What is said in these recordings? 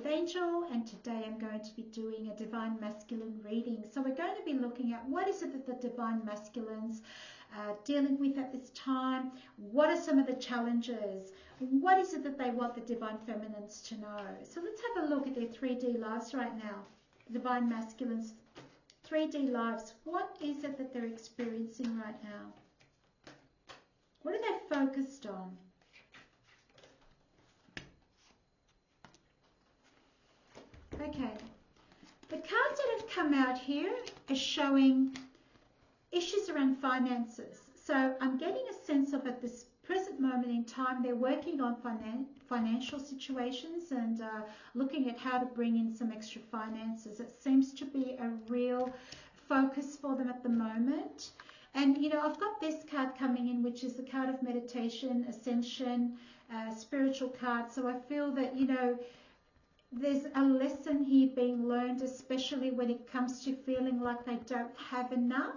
with Angel, and today I'm going to be doing a Divine Masculine reading. So we're going to be looking at what is it that the Divine Masculines are dealing with at this time. What are some of the challenges? What is it that they want the Divine Feminines to know? So let's have a look at their 3D lives right now. Divine Masculines, 3D lives. What is it that they're experiencing right now? What are they focused on? Okay, the cards that have come out here are showing issues around finances. So I'm getting a sense of at this present moment in time, they're working on financial situations and looking at how to bring in some extra finances. It seems to be a real focus for them at the moment. And, you know, I've got this card coming in, which is the card of meditation, ascension, spiritual card. So I feel that, you know, there's a lesson here being learned, especially when it comes to feeling like they don't have enough.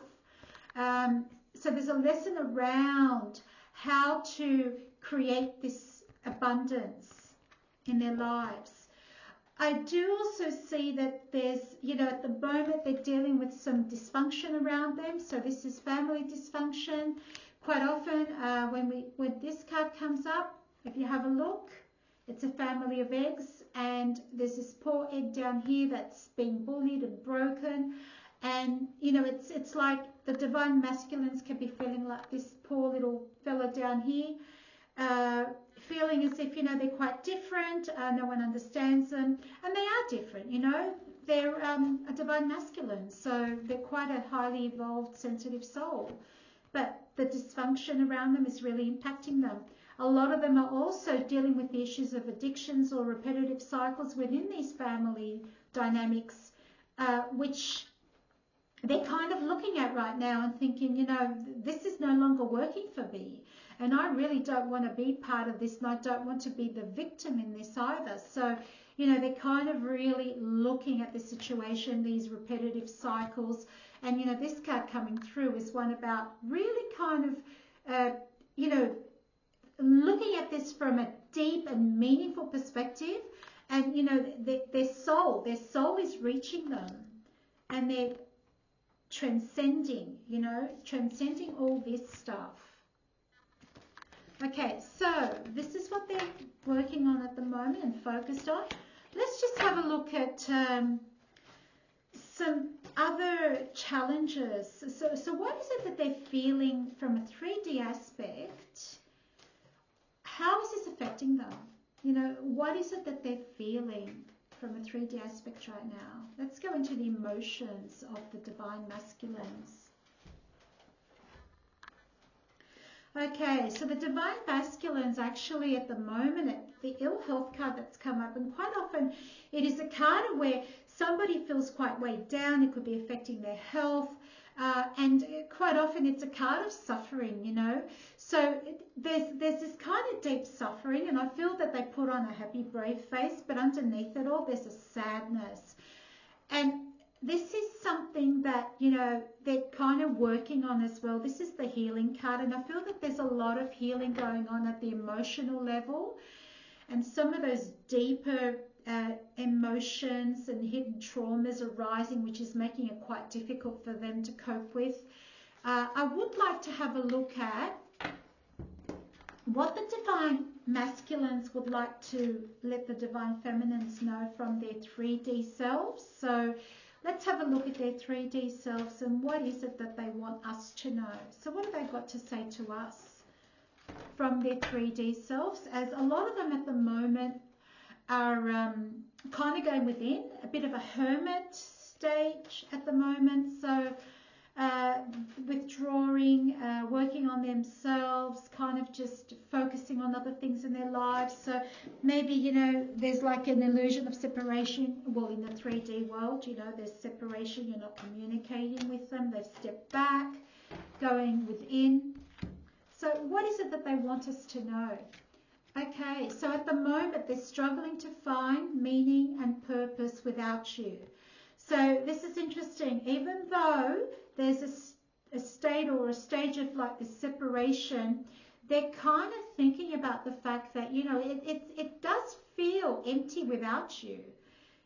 So there's a lesson around how to create this abundance in their lives. I do also see that there's, you know, at the moment they're dealing with some dysfunction around them. So this is family dysfunction. Quite often when this card comes up, if you have a look, it's a family of eggs, and there's this poor egg down here that's being bullied and broken. And, you know, it's like the Divine Masculines can be feeling like this poor little fella down here, feeling as if, you know, they're quite different, no one understands them, and they are different, you know. They're a Divine Masculine, so they're quite a highly evolved, sensitive soul. But the dysfunction around them is really impacting them. A lot of them are also dealing with the issues of addictions or repetitive cycles within these family dynamics, which they're kind of looking at right now and thinking, you know, this is no longer working for me. And I really don't want to be part of this, and I don't want to be the victim in this either. So, you know, they're kind of really looking at the situation, these repetitive cycles. And, you know, this card coming through is one about really kind of, you know, looking at this from a deep and meaningful perspective. And, you know, their soul is reaching them, and they're transcending, you know, transcending all this stuff. Okay, so this is what they're working on at the moment and focused on. Let's just have a look at some other challenges. So what is it that they're feeling from a 3D aspect? How is this affecting them? You know, what is it that they're feeling from a 3D aspect right now? Let's go into the emotions of the Divine Masculines. Okay, so the Divine Masculines actually at the moment, the ill health card that's come up, and quite often it is a card where somebody feels quite weighed down. It could be affecting their health, and quite often it's a card of suffering, you know. So there's this kind of deep suffering, and I feel that they put on a happy, brave face, but underneath it all, there's a sadness. And this is something that, you know, they're kind of working on as well. This is the healing card, and I feel that there's a lot of healing going on at the emotional level, and some of those deeper emotions and hidden traumas arising, which is making it quite difficult for them to cope with. I would like to have a look at what the Divine Masculines would like to let the Divine Feminines know from their 3D selves. So let's have a look at their 3D selves and what is it that they want us to know. So what have they got to say to us from their 3D selves? As a lot of them at the moment are kind of going within, a bit of a hermit stage at the moment. So withdrawing, working on themselves, kind of just focusing on other things in their lives. So maybe, you know, there's like an illusion of separation. Well, in the 3D world, you know, there's separation. You're not communicating with them. They've stepped back, going within. So what is it that they want us to know? Okay, so at the moment, they're struggling to find meaning and purpose without you. So this is interesting. Even though there's a state or a stage of like this separation, they're kind of thinking about the fact that, you know, it does feel empty without you,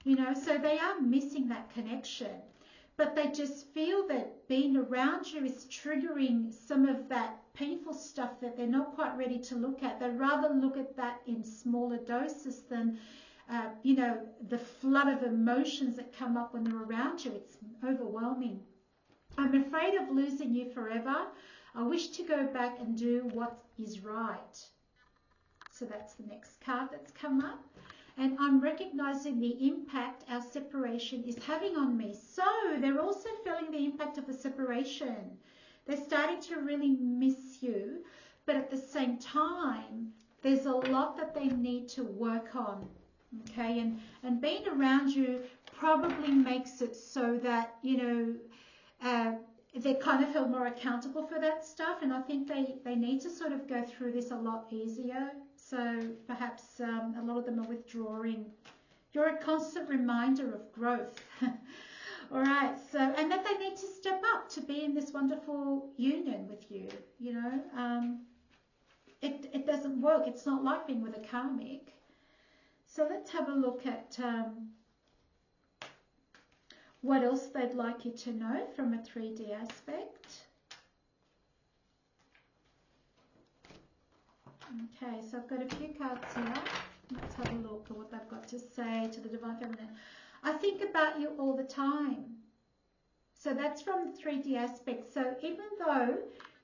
you know, so they are missing that connection. But they just feel that being around you is triggering some of that painful stuff that they're not quite ready to look at. They'd rather look at that in smaller doses than, you know, the flood of emotions that come up when they're around you. It's overwhelming. I'm afraid of losing you forever. I wish to go back and do what is right. So that's the next card that's come up. And I'm recognizing the impact our separation is having on me. So they're also feeling the impact of the separation. They're starting to really miss you, but at the same time, there's a lot that they need to work on. Okay, and being around you probably makes it so that, you know, they're kind of held more accountable for that stuff, and I think they need to sort of go through this a lot easier. So perhaps a lot of them are withdrawing. You're a constant reminder of growth. All right, so, and that they need to step up to be in this wonderful union with you, you know. It doesn't work. It's not like being with a karmic. So let's have a look at what else they'd like you to know from a 3D aspect. Okay, so I've got a few cards here. Let's have a look at what they've got to say to the Divine Feminine. I think about you all the time. So that's from the 3D aspect. So even though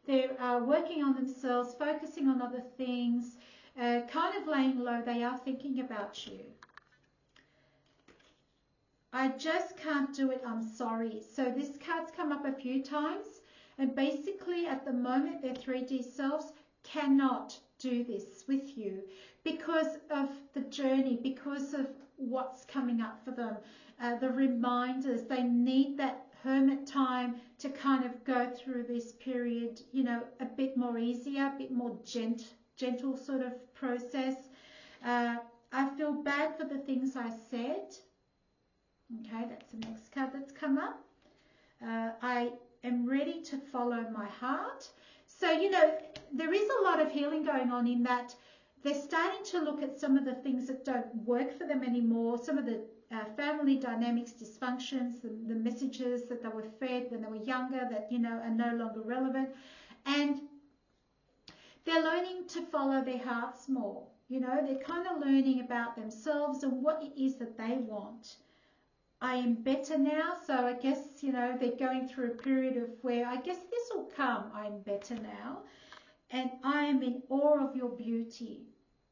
they're working on themselves, focusing on other things, kind of laying low, they are thinking about you. I just can't do it, I'm sorry. So this card's come up a few times, and basically at the moment their 3D selves cannot do this with you because of the journey, because of what's coming up for them, the reminders. They need that hermit time to kind of go through this period, you know, a bit more easier, a bit more gentle sort of process. I feel bad for the things I said. Okay, that's the next card that's come up. I am ready to follow my heart. So, you know, there is a lot of healing going on in that they're starting to look at some of the things that don't work for them anymore, some of the family dynamics, dysfunctions, the messages that they were fed when they were younger that, you know, are no longer relevant. And they're learning to follow their hearts more. You know, they're kind of learning about themselves and what it is that they want. I am better now, so I guess, you know, they're going through a period of where I guess this will come. I'm better now, and I am in awe of your beauty.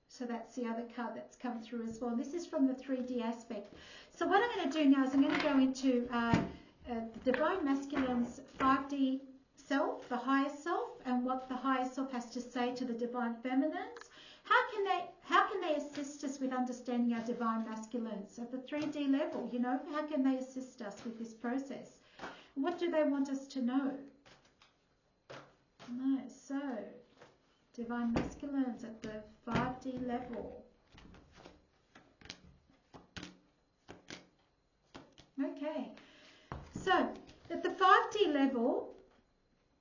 So that's the other card that's come through as well. This is from the 3D aspect. So what I'm going to do now is I'm going to go into the Divine Masculine's 5D self, the higher self, and what the higher self has to say to the Divine Feminines. How can they assist us with understanding our Divine Masculines at the 3D level? You know, how can they assist us with this process? What do they want us to know? No, so Divine Masculines at the 5D level. Okay, so at the 5D level,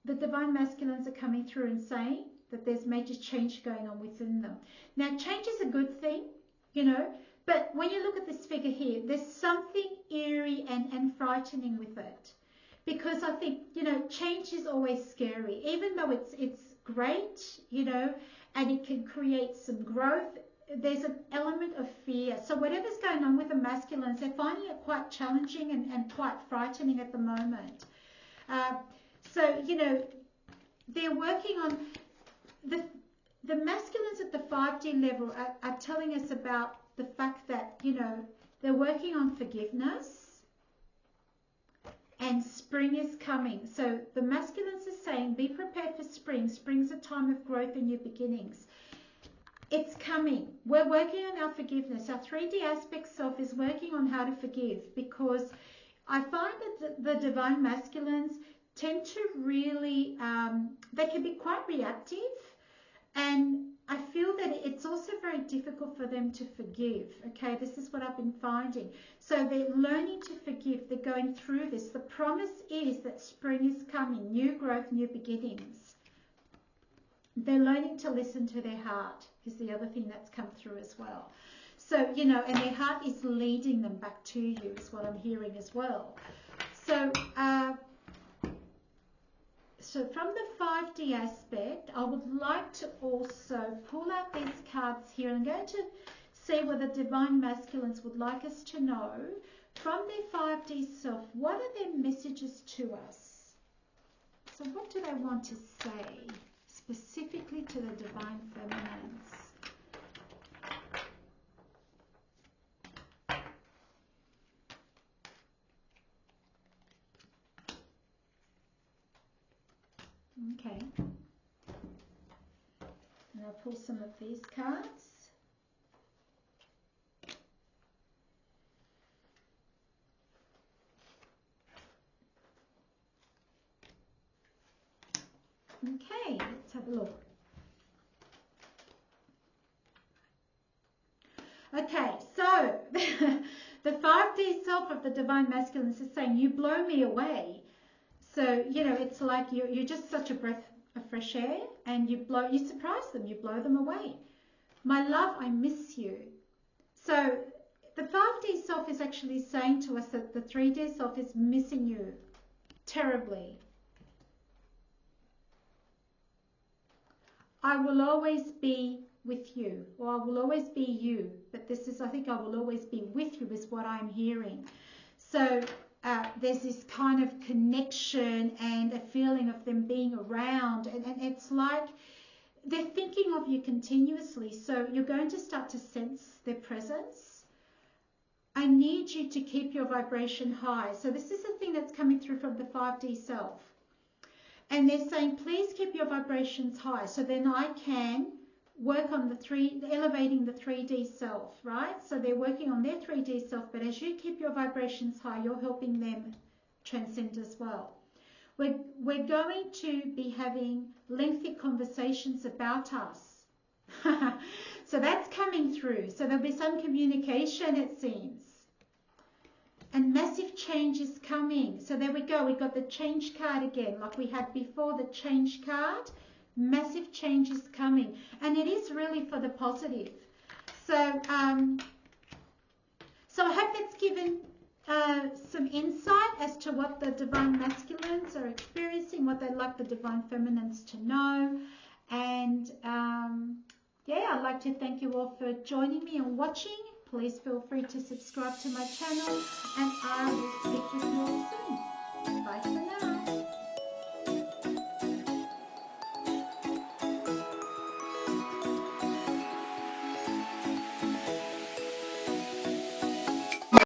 the Divine Masculines are coming through and saying that there's major change going on within them. Now, change is a good thing, you know, but when you look at this figure here, there's something eerie and frightening with it. Because I think, you know, change is always scary. Even though it's great, you know, and it can create some growth, there's an element of fear. So whatever's going on with the masculines, they're finding it quite challenging and quite frightening at the moment. So, you know, they're working on the masculines at the 5D level are telling us about the fact that, you know, they're working on forgiveness and spring is coming. So the masculines are saying, be prepared for spring. Spring's a time of growth and new beginnings. It's coming. We're working on our forgiveness. Our 3D aspect self is working on how to forgive, because I find that the Divine Masculines tend to really, they can be quite reactive, and I feel that it's also very difficult for them to forgive. Okay, this is what I've been finding. So they're learning to forgive. They're going through this. The promise is that spring is coming, new growth, new beginnings. They're learning to listen to their heart is the other thing that's come through as well. So, you know, and their heart is leading them back to you is what I'm hearing as well. So, so from the 5D aspect, I would like to also pull out these cards here. I'm going to see what the Divine Masculines would like us to know from their 5D self. What are their messages to us? So what do they want to say specifically to the Divine Feminines? Okay. And I'll pull some of these cards. Okay, let's have a look. Okay, so the 5D self of the Divine Masculines is saying, you blow me away. So, you know, it's like you're just such a breath of fresh air, and you surprise them, you blow them away. My love, I miss you. So the 5D self is actually saying to us that the 3D self is missing you terribly. I will always be with you, or I will always be you. But this is, I think, I will always be with you is what I'm hearing. So there's this kind of connection and a feeling of them being around, and it's like they're thinking of you continuously. So you're going to start to sense their presence. I need you to keep your vibration high. So this is the thing that's coming through from the 5D self. And they're saying, please keep your vibrations high, so then I can work on elevating the 3D self, right? So they're working on their 3D self, but as you keep your vibrations high, you're helping them transcend as well. We're going to be having lengthy conversations about us. So that's coming through. So there'll be some communication, it seems. And massive change is coming. So there we go. We got the change card again, like we had before, the change card. Massive change is coming. And it is really for the positive. So, so I hope that's given some insight as to what the Divine Masculines are experiencing, what they'd like the Divine Feminines to know. And yeah, I'd like to thank you all for joining me and watching. Please feel free to subscribe to my channel, and I will speak with you all soon.